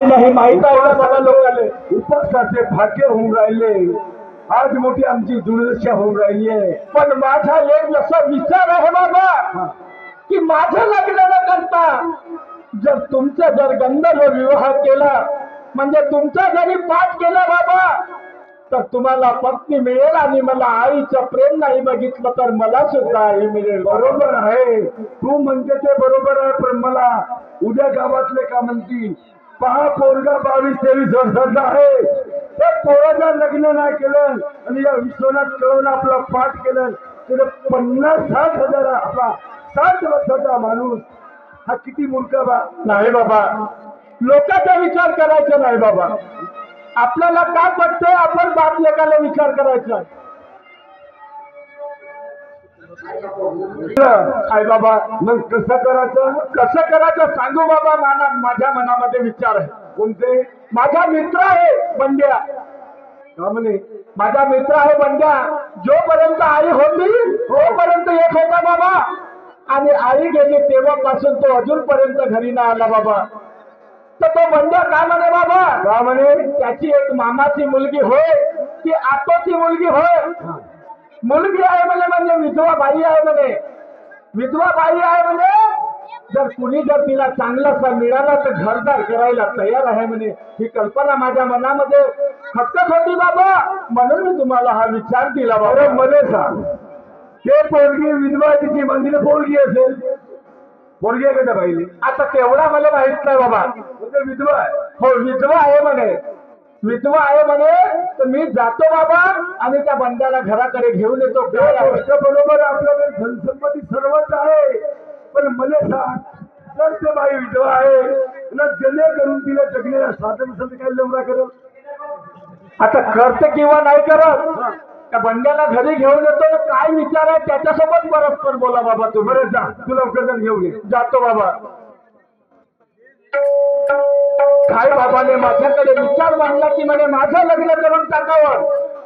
नाही माहित आहे का मला लोकांना उपवासाचे भाग्य होऊन राहिले। आज मोठी आमची दुर्दशा होऊन राहिली आहे। पण माझा एक असा विचार आहे बाबा की माझं लग्न न करता जर तुमचा जर गंधर्व विवाह केला म्हणजे तुमच्या घरी पाठ केला बाबा तर तुम्हाला पत्नी मिळेल आणि मला आईचं प्रेम नाही बघितलं तर मला सुद्धा आई मिळेल। बरोबर आहे तू म्हणते ते बरोबर आहे पण मला उद्या गावातले का म्हणतील पहा पोरगा 22-23 वर्षाचा आहे त्या पोराचं लग्न नाही केलं आणि या विश्वनाथ कळवून आपला पाठ केलं तर 50-60 हजार आपला 60 वर्षाचा माणूस हा किती मूर्ख बा नाही बाबा लोकांचा विचार करायचा नाही बाबा आपल्याला काय पडतंय आपण बाप लेकाला विचार करायचा आई बाबा मग कसं करायचं सांगू बाबा माझ्या मनामध्ये विचार आहे कोणते माझा मित्र आहे बंड्या म्हणे माझा मित्र आहे बंड्या जोपर्यंत आई होती तोपर्यंत एक होता बाबा आणि आई गेली तेव्हापासून तो अजूनपर्यंत घरी नाही आला बाबा तर तो बंड्या काय म्हणे बाबा का म्हणे त्याची एक मामाची मुलगी होय ती आतोची मुलगी होय मुलगी आहे म्हणजे विधवा बाई आहे म्हणे विधवा बाई आहे म्हणे जर कुणी जर तिला चांगलासा मिळाला तर घरदार करायला तयार आहे म्हणे ही कल्पना माझ्या मनामध्ये खटकत होती बाबा म्हणून मी तुम्हाला हा विचार दिला बाबा मला सांग ते पोरगी विधवा तिची मंदिर पोरगी असेल पोरगी आहे का बाईली आता तेवढा मला माहित नाही बाबा विधवा आहे हो विधवा आहे म्हणे विधवा आहे म्हणे तर मी जातो बाबा आणि त्या बंड्याला घराकडे घेऊन येतो बरोबर आपल्याकडे धनसंपत्ती सर्वच आहे पण मला सांग तर ते बाई विधवा आहे जने करून तिला जगण्याला साधन संत काय लवरा करत आता करते किंवा नाही करत त्या बंड्याला घरी घेऊन येतो काय विचार आहे त्याच्यासोबत परस्पर बोला बाबा तू बरं जा तू लवकर घेऊन ये जातो बाबा काय बाबाने माझ्याकडे विचार मांडला की म्हणे माझं लग्न करून टाकावं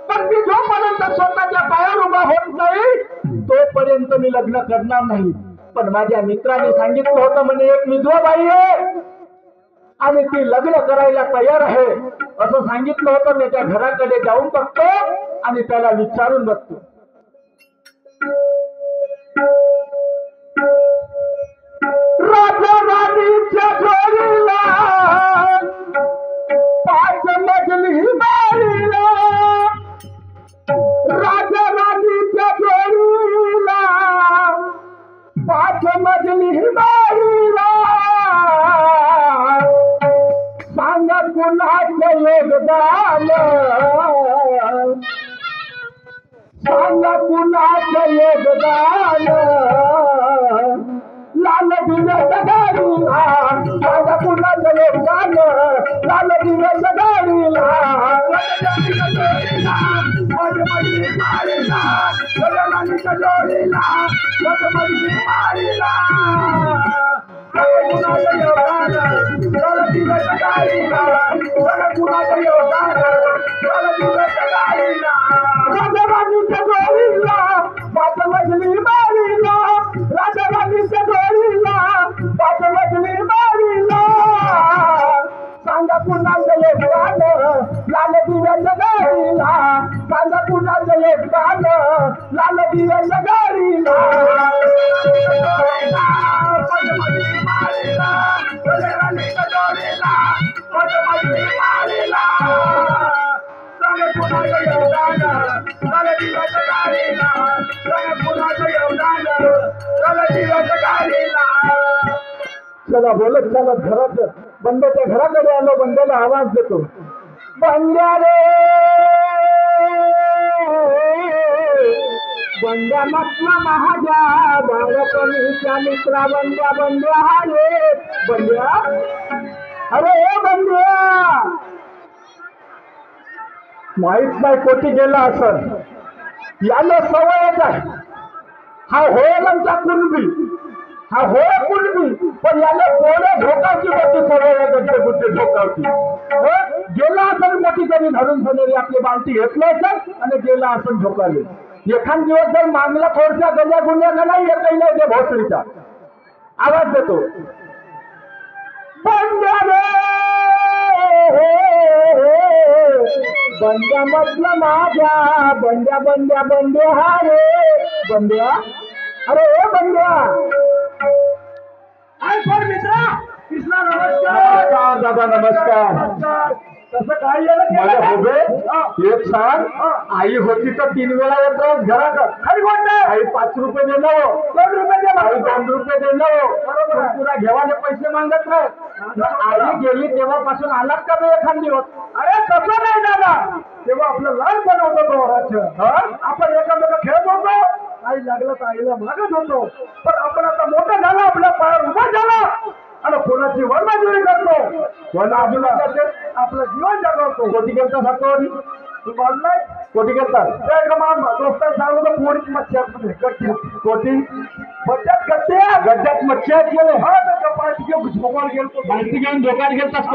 पण मी जोपर्यंत स्वतःच्या पायावर उभा होत नाही तोपर्यंत मी लग्न करणार नाही पण माझ्या मित्राने सांगितलं होतं म्हणे एक विधवा बाई आहे आणि ती लग्न करायला तयार आहे असं सांगितलं होतं मी त्या घराकडे जाऊन बघतो आणि त्याला विचारून बघतो राजा राणीच्या जोडीला 5 मजली मारीला राजा राणीच्या जोडीला 5 मजली मारीला सांगा कुणाचं योगदान सांगा कुणाचं योगदान लाल दिव्याच्या गाडीला सांगा कुणाचं योगदान लाल दिव्याच्या गाडीला जोडीला कुणाचं योगदान लाल दिव्याच्या गाडीला कुणाचं योगदान लाल दिव्याच्या गाडीला राजा राणीच्या जोडीला 5 मजली मारीला राजा राणीच्या जोडीला 5 मजली मारीला सांगा कुणाचं योगदान लाल दिव्याच्या गाडीला सांगा कुणाचं योगदान लाल दिव्याच्या गाडीला राणीच्या जोडीला 5 मजली मारीला सांगा कुणाचं योगदान लाल दिव्याच्या गाडीला सांगा कुणाचं योगदान लाल दिव्याच्या गाडीला चला बोलत चालत घरात बंड्याच्या घराकडे आलो बंड्याला आवाज देतो बंड्या रे बंड्या म्हटला महाजा बाळपणीच्या मित्रा बंड्या बंड्या रे बंड्या अरे बंड्या माहित नाही कोटी गेला असं याला सवयच आहे हा होईल आमचा कुणबी हा होय कुणबी पण याला पोरं झोकावची मोठी सवय आहे बुद्धी झोकावची गेला असं मोठी तरी धरून सनेरी आपली बालटी घेतलं असेल आणि गेला असं झोकाले एखाद दिवस जर मागला थोडसा गल्या गुन्ह्याला नाही येत नाही भोसरीचा आवाज देतो बंड्या रे बंड्या म्हटलं माझ्या बंड्या बंड्या बंड्या हा रे बंड्या अरे ए बंड्या कोण मित्रा कृष्णा नमस्कार दादा नमस्कार तसं काय एक सांग आई होती तर 3 वेळा येत घरात खरी गोष्ट आई 5 रुपये देणार 2 रुपये दे 2 रुपये देणार तुला घेवाने पैसे मागत नाही आई गेली तेव्हापासून आलाच का नाही एखाद दिवस अरे तसं नाही दादा तेव्हा आपलं लहानपण होतं पोराचं आपण एखादं खेळत होतो आई लागलं तर आईला मागत होतो पण आपण आता मोठं झालं आपल्या पायावर उभा झाला आणि कोणाची वर्णजुरी करतो कोणा अजून आपलं जीवन जगवतो कोटी करता आपण तू बाजलाय कोटी करतात दोस्तार सांगू तर पोळीच मच्छी कोटी बड्यात गड्ड्यात मच्छी गेले हा पार्टी घेऊन झोपायला गेलो पार्टी घेऊन झोपायला गेलतास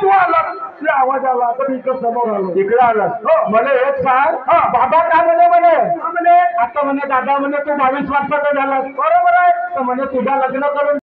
तू आला आवाज आला तर इकडं समोर आलो इकडे आला मला एक सांग बाबा काय म्हणे आता म्हणे दादा म्हणे तू 22 वर्षाचा झाला बरोबर आहे तर म्हणे तुझ्या लग्न करून